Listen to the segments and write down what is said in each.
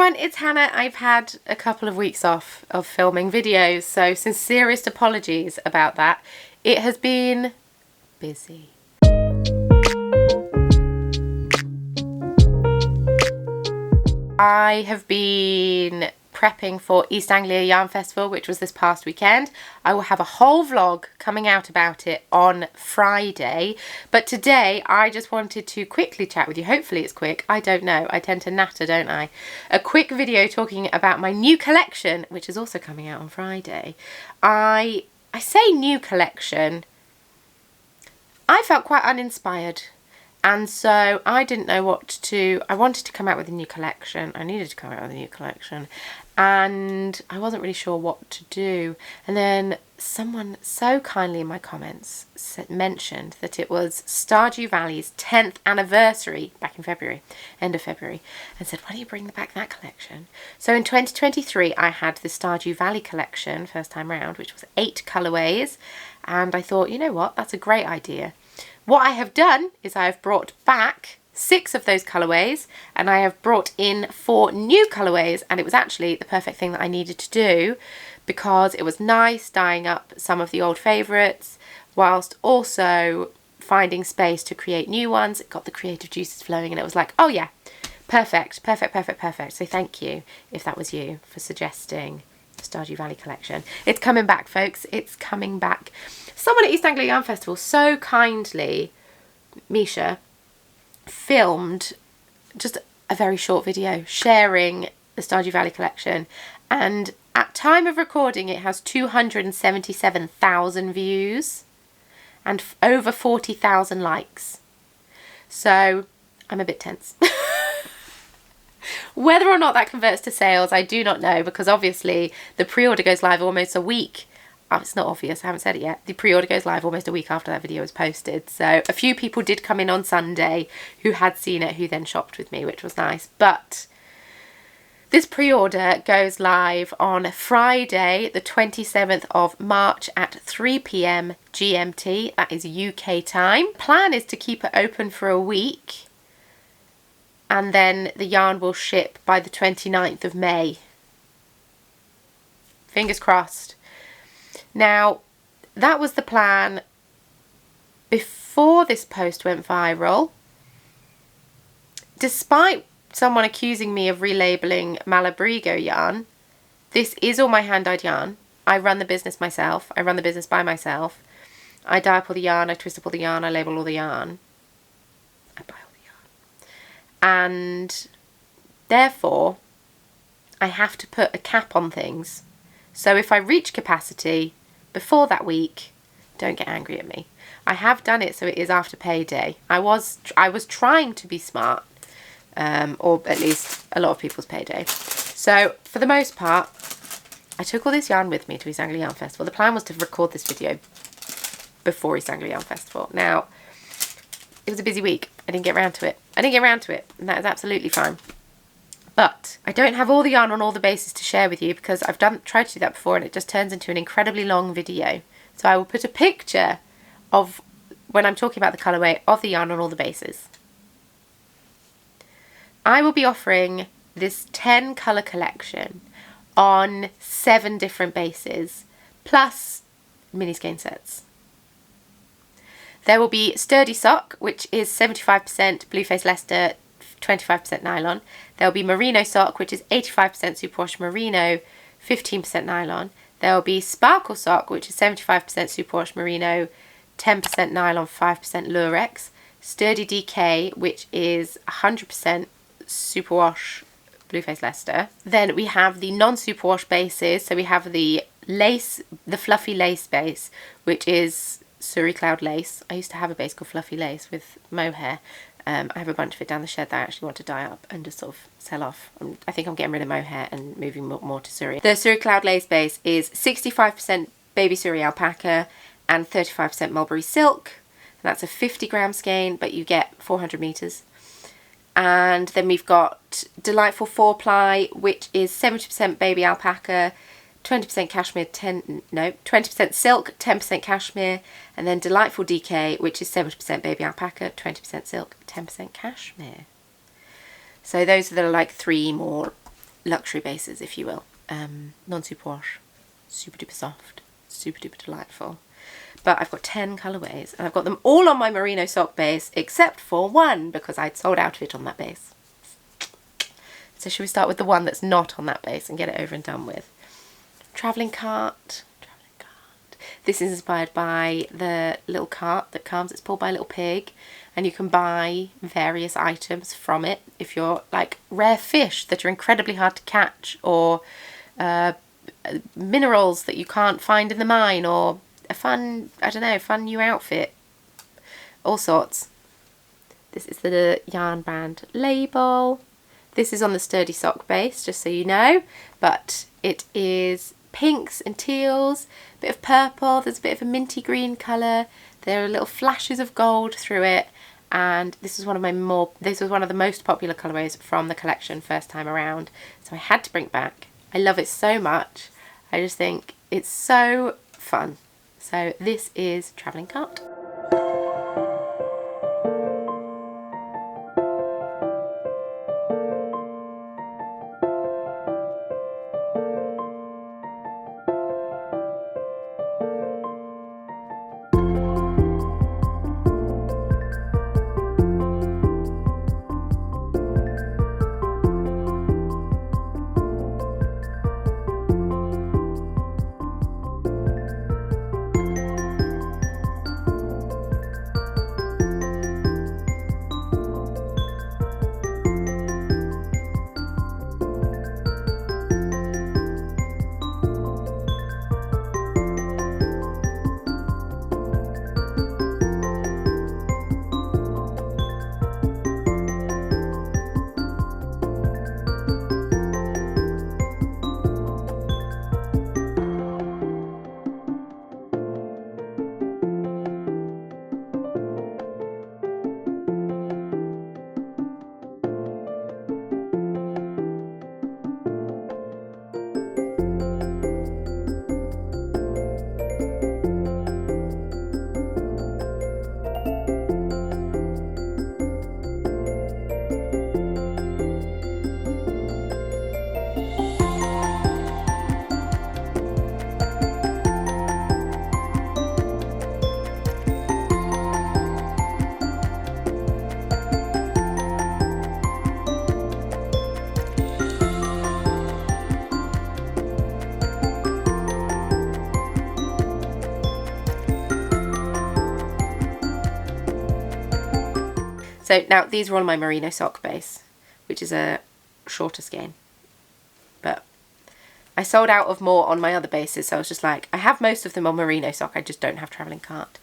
everyone, it's Hannah. I've had a couple of weeks off of filming videos, so sincerest apologies about that. It has been busy. I have been prepping for East Anglia Yarn Festival, which was this past weekend. I will have a whole vlog coming out about it on Friday, but today I just wanted to quickly chat with you. Hopefully it's quick, I don't know, I tend to natter, don't I? A quick video talking about my new collection, which is also coming out on Friday. I say new collection, I felt quite uninspired. And so I didn't know what to, I wanted to come out with a new collection. I needed to come out with a new collection. And I wasn't really sure what to do. And then someone so kindly in my comments mentioned that it was Stardew Valley's 10th anniversary back in February, end of February, and said, why don't you bring back that collection? So in 2023, I had the Stardew Valley Collection first time round, which was 8 colorways. And I thought, you know what, that's a great idea. What I have done is I have brought back 6 of those colourways and I have brought in 4 new colourways, and it was actually the perfect thing that I needed to do because it was nice dyeing up some of the old favourites whilst also finding space to create new ones. It got the creative juices flowing and it was like, oh yeah, perfect, perfect, perfect, perfect. So thank you, if that was you, for suggesting the Stardew Valley Collection. It's coming back, folks, it's coming back. Someone at East Anglia Yarn Festival so kindly, Misha, filmed just a very short video sharing the Stardew Valley Collection, and at time of recording it has 277,000 views and over 40,000 likes. So I'm a bit tense. Whether or not that converts to sales, I do not know, because obviously the pre-order goes live almost a week. Oh, it's not obvious, I haven't said it yet. The pre-order goes live almost a week after that video was posted. So a few people did come in on Sunday who had seen it, who then shopped with me, which was nice. But this pre-order goes live on Friday, the 27th of March at 3 PM GMT. That is UK time. Plan is to keep it open for a week, and then the yarn will ship by the 29th of May. Fingers crossed. Now, that was the plan before this post went viral. Despite someone accusing me of relabeling Malabrigo yarn, this is all my hand-dyed yarn. I run the business myself. I run the business by myself. I dye up all the yarn, I twist up all the yarn, I label all the yarn. I buy all the yarn. And therefore, I have to put a cap on things. So if I reach capacity before that week, don't get angry at me. I have done it so it is after payday. I was trying to be smart, or at least a lot of people's payday. So for the most part, I took all this yarn with me to East Anglia Yarn Festival. The plan was to record this video before East Anglia Yarn Festival. Now, it was a busy week. I didn't get around to it. And that is absolutely fine. But I don't have all the yarn on all the bases to share with you because I've tried to do that before and it just turns into an incredibly long video. So I will put a picture of when I'm talking about the colourway of the yarn on all the bases. I will be offering this 10 colour collection on 7 different bases plus mini skein sets. There will be Sturdy Sock, which is 75% Blueface Leicester, 25% nylon. There will be Merino Sock, which is 85% superwash merino, 15% nylon. There will be Sparkle Sock, which is 75% superwash merino, 10% nylon, 5% lurex. Sturdy DK, which is 100% superwash Blueface Leicester. Then we have the non-superwash bases. So we have the lace, the fluffy lace base, which is Surrey Cloud Lace. I used to have a base called Fluffy Lace with mohair. I have a bunch of it down the shed that I actually want to dye up and just sort of sell off. I think I'm getting rid of mohair and moving more to Surrey. The Surrey Cloud Lace base is 65% baby Surrey alpaca and 35% mulberry silk. And that's a 50 gram skein, but you get 400 meters. And then we've got Delightful 4-ply, which is 70% baby alpaca, 20% cashmere, 20% silk, 10% cashmere, and then Delightful DK, which is 70% baby alpaca, 20% silk, 10% cashmere. So those are the like 3 more luxury bases, if you will. Non-super wash, super duper soft, super duper delightful. But I've got 10 colourways, and I've got them all on my merino sock base except for one, because I'd sold out of it on that base. So should we start with the one that's not on that base and get it over and done with? Travelling cart. This is inspired by the little cart that comes. It's pulled by a little pig, and you can buy various items from it. If you're like rare fish that are incredibly hard to catch, or minerals that you can't find in the mine, or a fun, I don't know, fun new outfit. All sorts. This is the yarn brand label. This is on the sturdy sock base, just so you know, but it is pinks and teals, a bit of purple, there's a bit of a minty green colour, there are little flashes of gold through it, and this was one of the most popular colourways from the collection first time around, so I had to bring it back. I love it so much. I just think it's so fun. So this is Travelling Cart. So now these are on my merino sock base, which is a shorter skein. But I sold out of more on my other bases, so I was just like, I have most of them on merino sock, I just don't have Travelling Cart.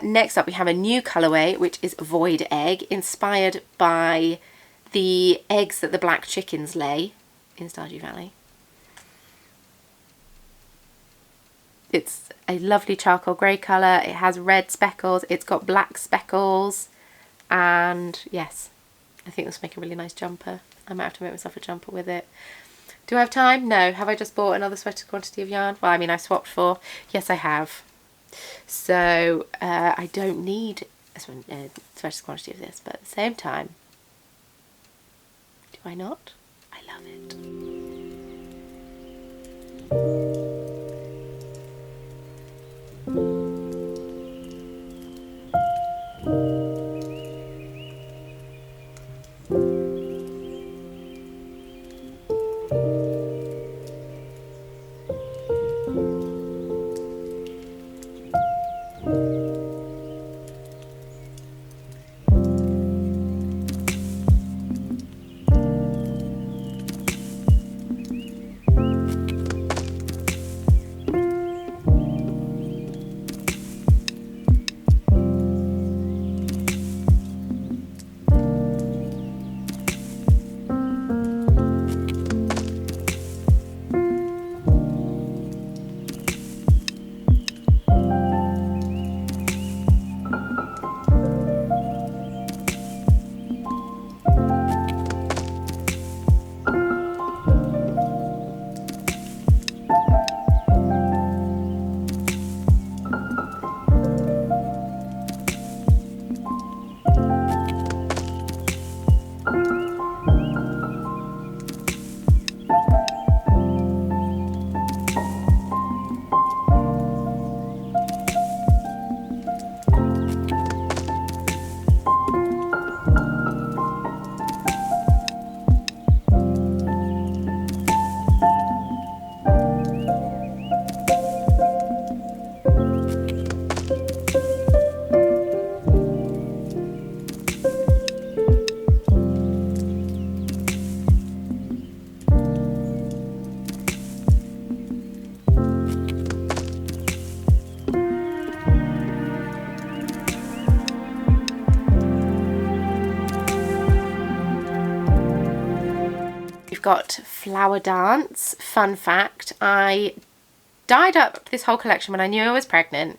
Next up we have a new colourway, which is Void Egg, inspired by the eggs that the black chickens lay in Stardew Valley. It's a lovely charcoal grey colour, it has red speckles, it's got black speckles, and yes, I think this will make a really nice jumper. I might have to make myself a jumper with it. Do I have time? No. Have I just bought another sweater quantity of yarn? Well, I mean, I swapped for. Yes, I have. So I don't need a sweater quantity of this, but at the same time, do I not? I love it. got Flower Dance. Fun fact, I dyed up this whole collection when I knew I was pregnant.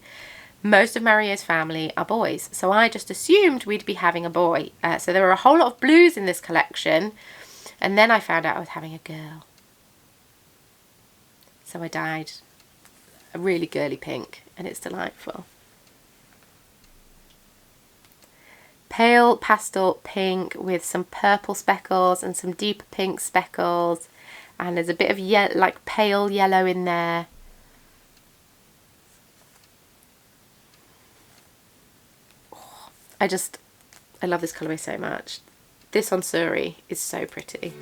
Most of Mario's family are boys, so I just assumed we'd be having a boy. So there were a whole lot of blues in this collection, and then I found out I was having a girl. So I dyed a really girly pink, and it's delightful. Pale pastel pink with some purple speckles and some deeper pink speckles, and there's a bit of like pale yellow in there. Oh, I love this colourway so much. This on Suri is so pretty.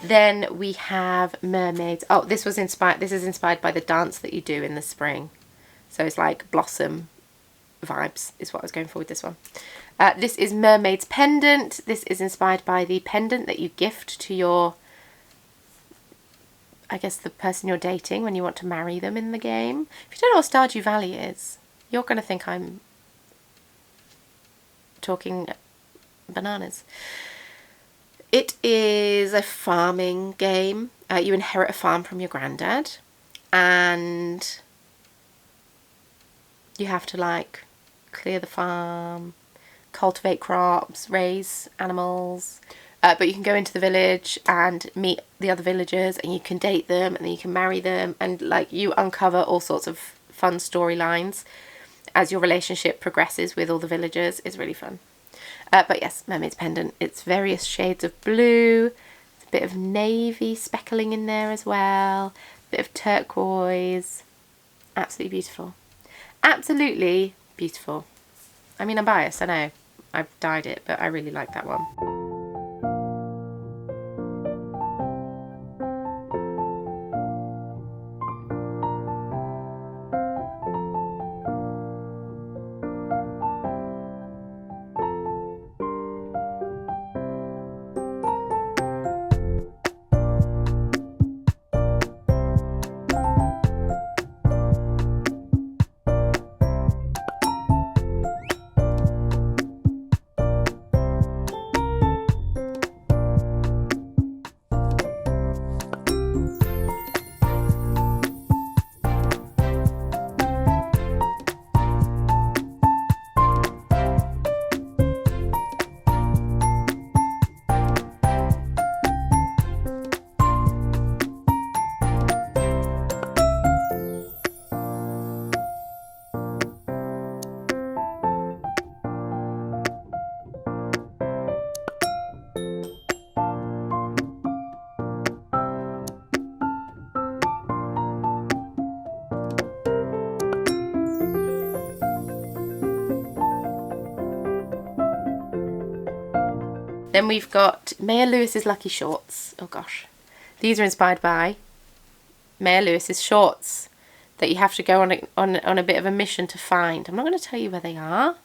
Then we have Mermaids. Oh, this is inspired by the dance that you do in the spring. So it's like blossom vibes is what I was going for with this one. This is Mermaid's pendant. This is inspired by the pendant that you gift to your, I guess, the person you're dating when you want to marry them in the game. If you don't know what Stardew Valley is, you're going to think I'm talking bananas. It is a farming game. You inherit a farm from your granddad, and you have to like clear the farm, cultivate crops, raise animals. But you can go into the village and meet the other villagers, and you can date them, and then you can marry them, and like you uncover all sorts of fun storylines as your relationship progresses with all the villagers. It's really fun. But yes, Mermaid's pendant. It's various shades of blue, a bit of navy speckling in there as well, a bit of turquoise. Absolutely beautiful. Absolutely beautiful. I mean, I'm biased, I know. I've dyed it, but I really like that one. Then we've got Maya Lewis's Lucky Shorts. Oh gosh. These are inspired by Maya Lewis's shorts that you have to go on a bit of a mission to find. I'm not going to tell you where they are.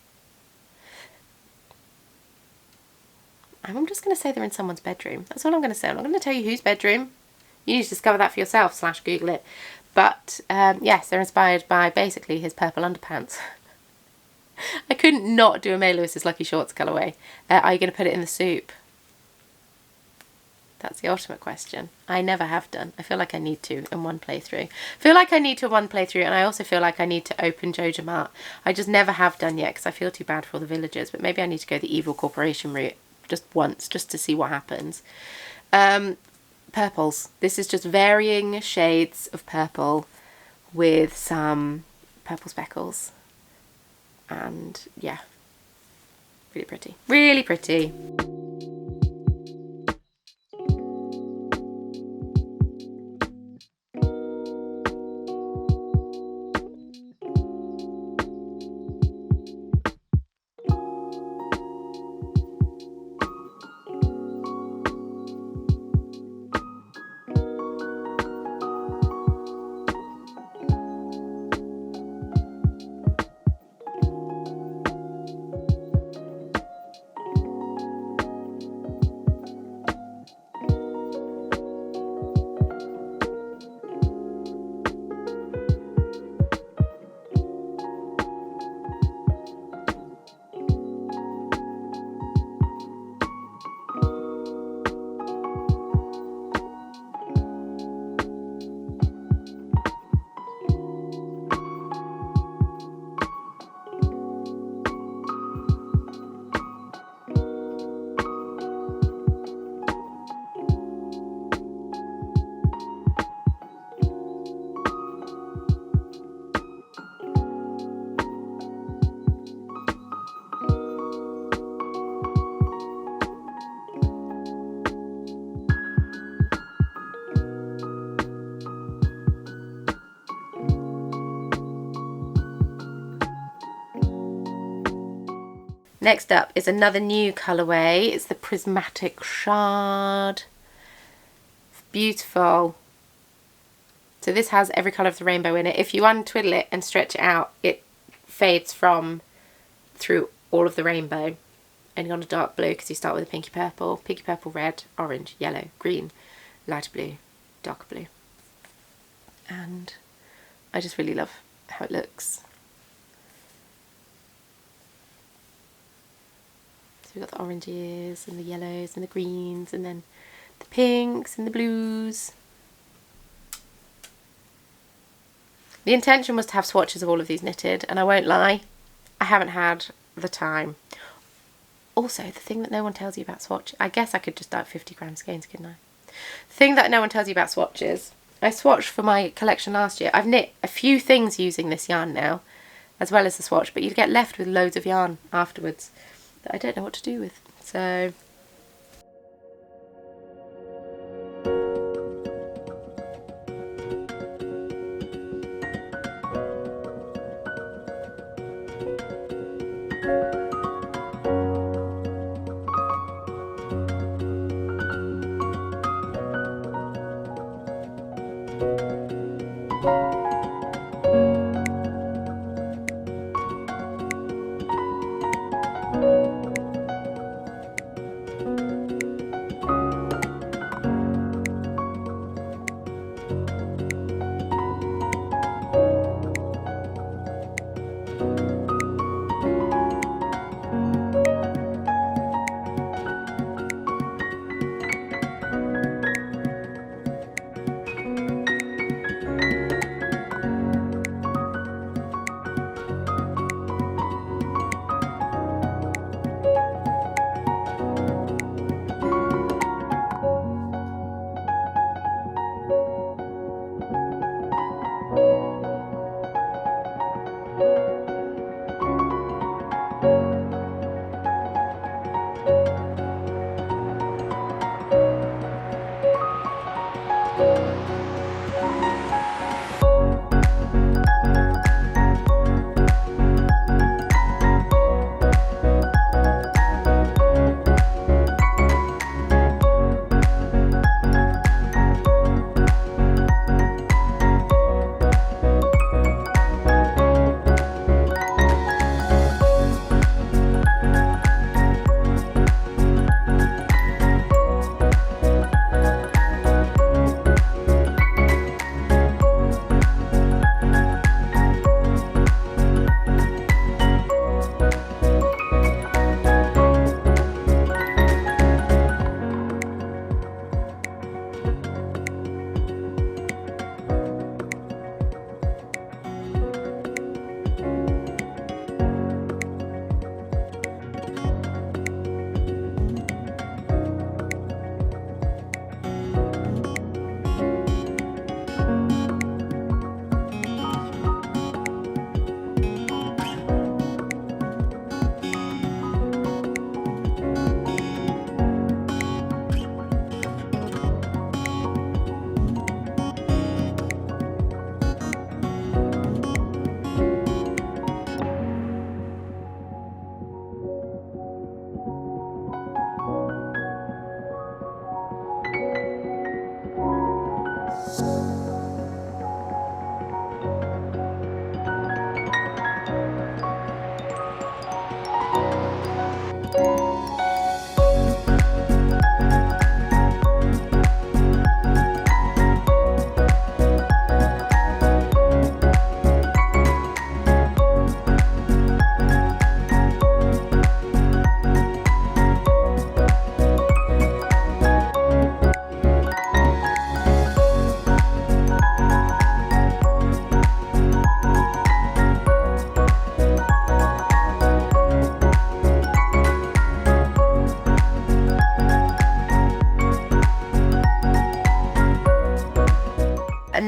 I'm just going to say they're in someone's bedroom. That's all I'm going to say. I'm not going to tell you whose bedroom. You need to discover that for yourself, / Google it. But yes, they're inspired by basically his purple underpants. I couldn't not do a Maya Lewis's Lucky Shorts colourway. Are you going to put it in the soup? That's the ultimate question. I never have done. I feel like I need to in one playthrough. And I also feel like I need to open Joja Mart. I just never have done yet because I feel too bad for all the villagers. But maybe I need to go the evil corporation route just once, just to see what happens. Purples. This is just varying shades of purple with some purple speckles. And yeah, really pretty. Really pretty. Next up is another new colourway. It's the Prismatic Shard. It's beautiful. So this has every colour of the rainbow in it. If you untwiddle it and stretch it out, it fades through all of the rainbow. And you're on a dark blue because you start with a pinky purple, red, orange, yellow, green, lighter blue, darker blue. And I just really love how it looks. We've got the oranges and the yellows and the greens and then the pinks and the blues. The intention was to have swatches of all of these knitted, and I won't lie, I haven't had the time. Also, the thing that no one tells you about swatch, I guess I could just dye 50 gram skeins, couldn't I? The thing that no one tells you about swatches, I swatched for my collection last year. I've knit a few things using this yarn now, as well as the swatch, but you get left with loads of yarn afterwards that I don't know what to do with. So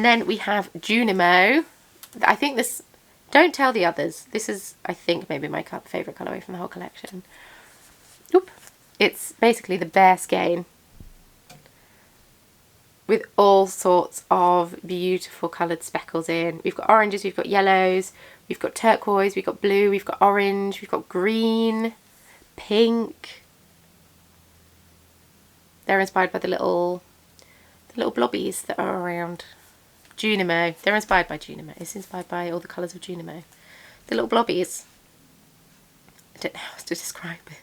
then we have Junimo. I think this, don't tell the others. This is, I think, maybe my favourite colourway from the whole collection. Oop. It's basically the bear skein with all sorts of beautiful coloured speckles in. We've got oranges, we've got yellows, we've got turquoise, we've got blue, we've got orange, we've got green, pink. They're inspired by the little blobbies that are around. Junimo. They're inspired by Junimo. It's inspired by all the colours of Junimo. The little blobbies. I don't know how else to describe it.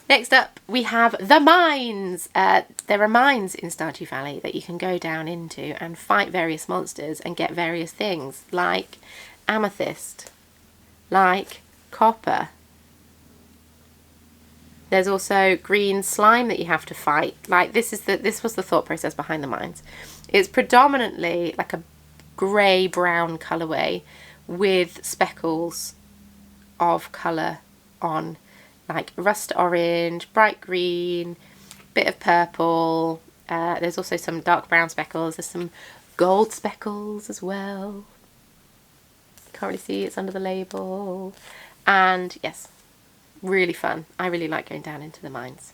Next up we have the mines. There are mines in Stardew Valley that you can go down into and fight various monsters and get various things like amethyst, like copper. There's also green slime that you have to fight. Like this was the thought process behind the mines. It's predominantly like a grey brown colourway with speckles of colour on, like rust orange, bright green, bit of purple. There's also some dark brown speckles. There's some gold speckles as well. Can't really see, it's under the label. And yes, really fun. I really like going down into the mines.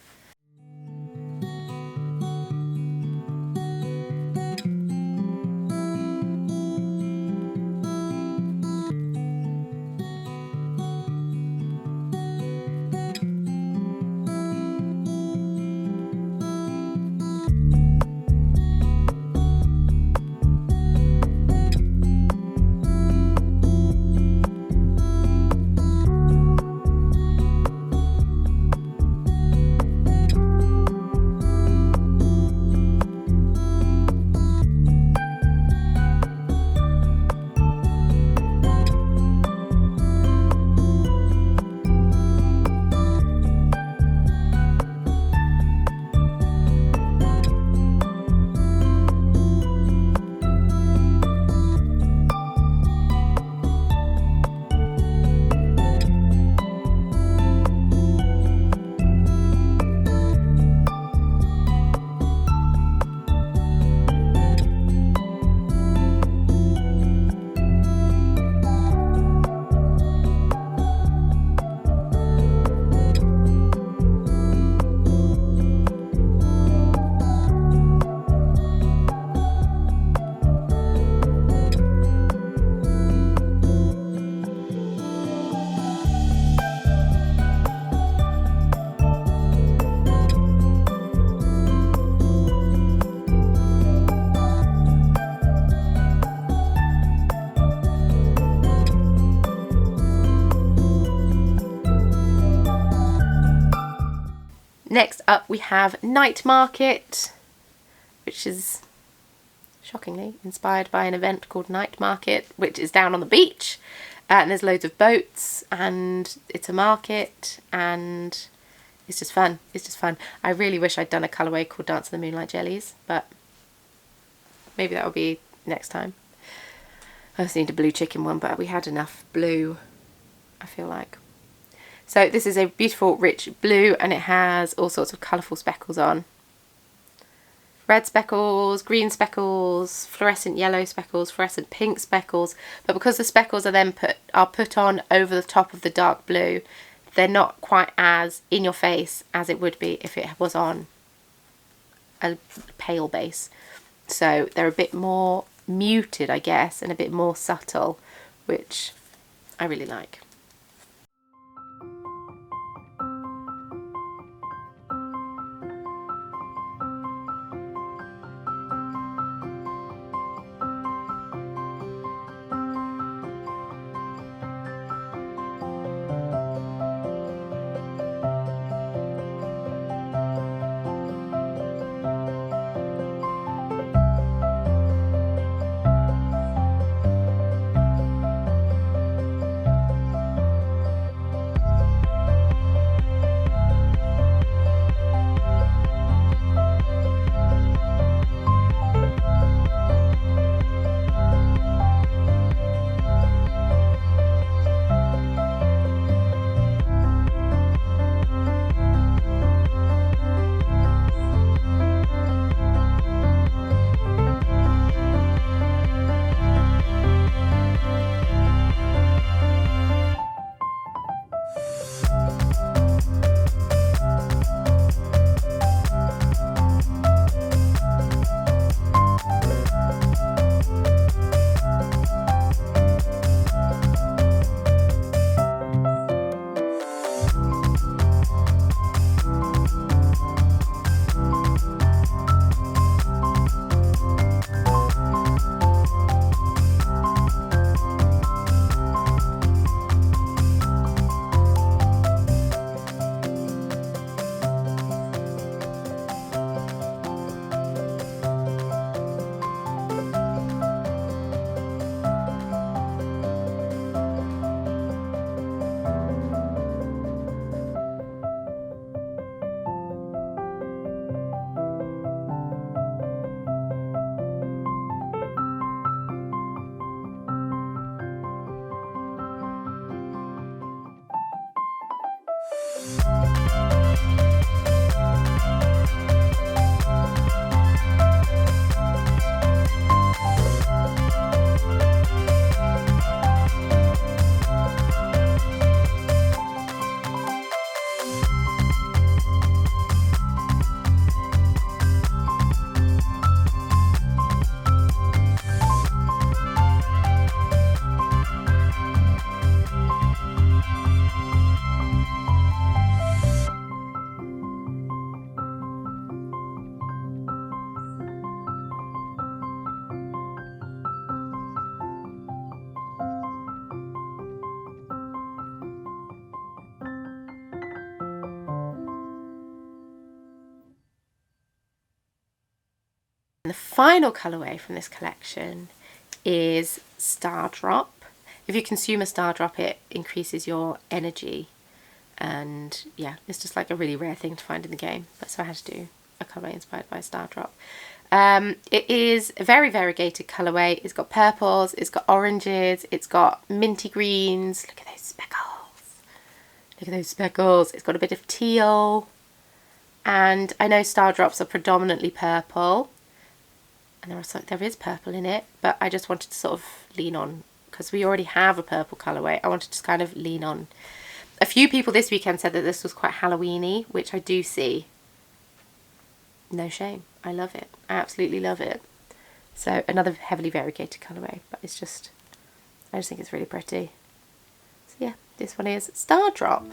Next up we have Night Market, which is shockingly inspired by an event called Night Market, which is down on the beach, and there's loads of boats and it's a market and it's just fun. It's just fun. I really wish I'd done a colourway called Dance of the Moonlight Jellies, but maybe that will be next time. I just need a blue chicken one, but we had enough blue, I feel like. So this is a beautiful rich blue, and it has all sorts of colourful speckles on. Red speckles, green speckles, fluorescent yellow speckles, fluorescent pink speckles. But because the speckles are then put on over the top of the dark blue, they're not quite as in your face as it would be if it was on a pale base. So they're a bit more muted, I guess, and a bit more subtle, which I really like. And the final colourway from this collection is Stardrop. If you consume a Stardrop, it increases your energy, and yeah, it's just like a really rare thing to find in the game. But so I had to do a colourway inspired by Stardrop. It is a very variegated colourway. It's got purples, it's got oranges, it's got minty greens. Look at those speckles. Look at those speckles. It's got a bit of teal. And I know Stardrops are predominantly purple. And there is purple in it, but I just wanted to sort of lean on, because we already have a purple colourway, I wanted to kind of lean on. A few people this weekend said that this was quite Halloween-y, which I do see. No shame. I love it. I absolutely love it. So another heavily variegated colourway, but I just think it's really pretty. So yeah, this one is Stardrop.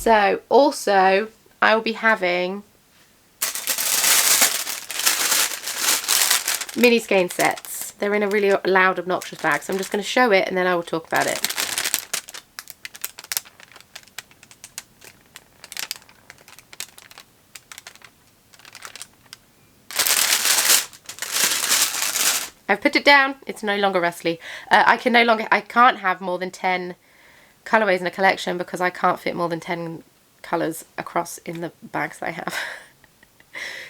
So also I will be having mini skein sets. They're in a really loud, obnoxious bag, so I'm just going to show it and then I will talk about it. I've put it down. It's no longer rustly. I can't have more than 10 colorways in a collection because I can't fit more than 10 colours across in the bags that I have.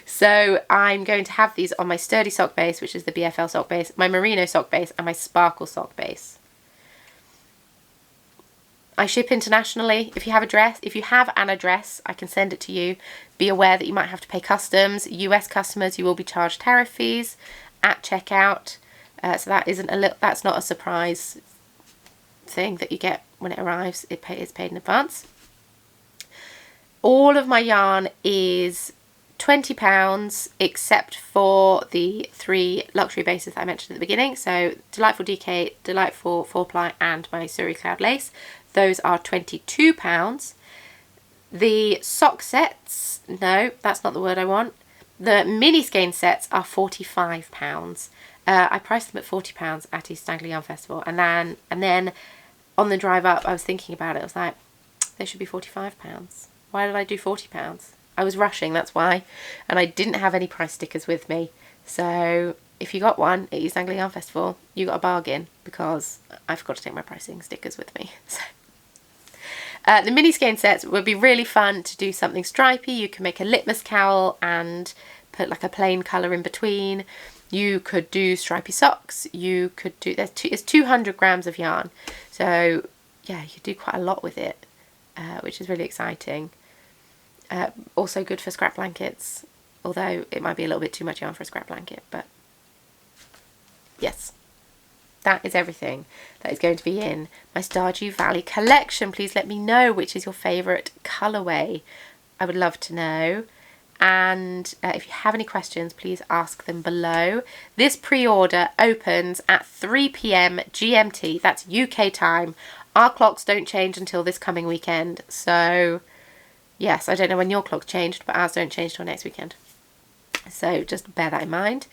So I'm going to have these on my sturdy sock base, which is the BFL sock base, my merino sock base, and my sparkle sock base. I ship internationally. If you have an address, I can send it to you. Be aware that you might have to pay customs. US customers, you will be charged tariff fees at checkout. So that's not a surprise thing that you get when it arrives. It's paid in advance. All of my yarn is £20 except for the 3 luxury bases that I mentioned at the beginning. So Delightful DK, Delightful 4-ply and my Surrey Cloud Lace. Those are £22. The sock sets, no, that's not the word I want. The mini skein sets are £45. I priced them at £40 at East Anglia Yarn Festival, and then on the drive up I was thinking about it. I was like, they should be £45. Why did I do £40? I was rushing, that's why, and I didn't have any price stickers with me. So if you got one at East Anglia Yarn Festival, you got a bargain, because I forgot to take my pricing stickers with me. So the mini skein sets would be really fun to do something stripy. You can make a litmus cowl and put like a plain colour in between. You could do stripy socks. You could do, it's 200 grams of yarn. So yeah, you could do quite a lot with it, which is really exciting. Also good for scrap blankets, although it might be a little bit too much yarn for a scrap blanket, but yes. That is everything that is going to be in my Stardew Valley collection. Please let me know which is your favourite colourway. I would love to know. And if you have any questions, please ask them below. This pre-order opens at 3 PM GMT. That's UK time. Our clocks don't change until this coming weekend. So yes, I don't know when your clock changed, but ours don't change till next weekend. So just bear that in mind.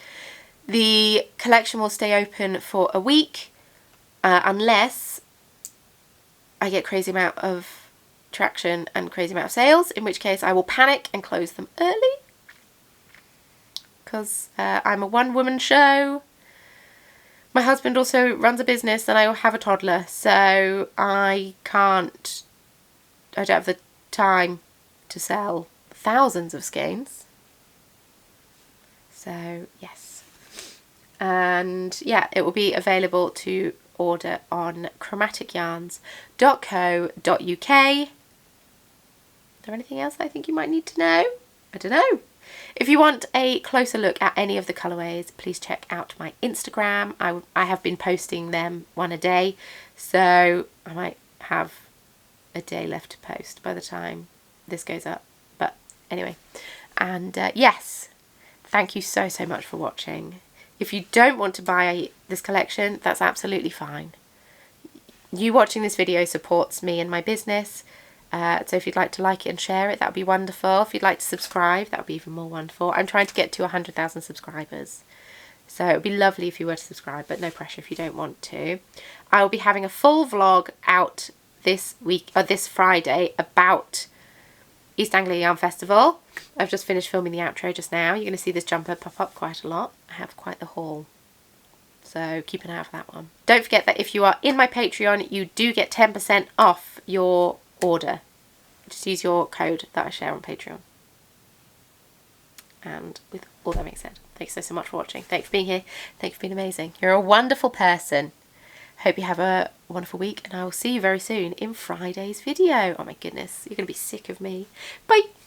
The collection will stay open for a week unless I get crazy amount of traction and crazy amount of sales, in which case I will panic and close them early, because I'm a one-woman show. My husband also runs a business and I have a toddler, so I don't have the time to sell thousands of skeins. So yes. And yeah, it will be available to order on chromaticyarns.co.uk. Is there anything else I think you might need to know? I don't know. If you want a closer look at any of the colourways, please check out my Instagram. I have been posting them one a day, so I might have a day left to post by the time this goes up. But anyway, and yes, thank you so much for watching. If you don't want to buy this collection, that's absolutely fine. You watching this video supports me and my business. So if you'd like to like it and share it, that would be wonderful. If you'd like to subscribe, that would be even more wonderful. I'm trying to get to 100,000 subscribers. So it would be lovely if you were to subscribe, but no pressure if you don't want to. I will be having a full vlog out this week, or this Friday, about East Anglia Yarn Festival. I've just finished filming the outro just now. You're going to see this jumper pop up quite a lot. I have quite the haul, so keep an eye out for that one. Don't forget that if you are in my Patreon, you do get 10% off your order. Just use your code that I share on Patreon. And with all that being said, thanks so much for watching. Thanks for being here. Thanks for being amazing. You're a wonderful person. Hope you have a wonderful week, and I will see you very soon in Friday's video. Oh my goodness, you're going to be sick of me. Bye!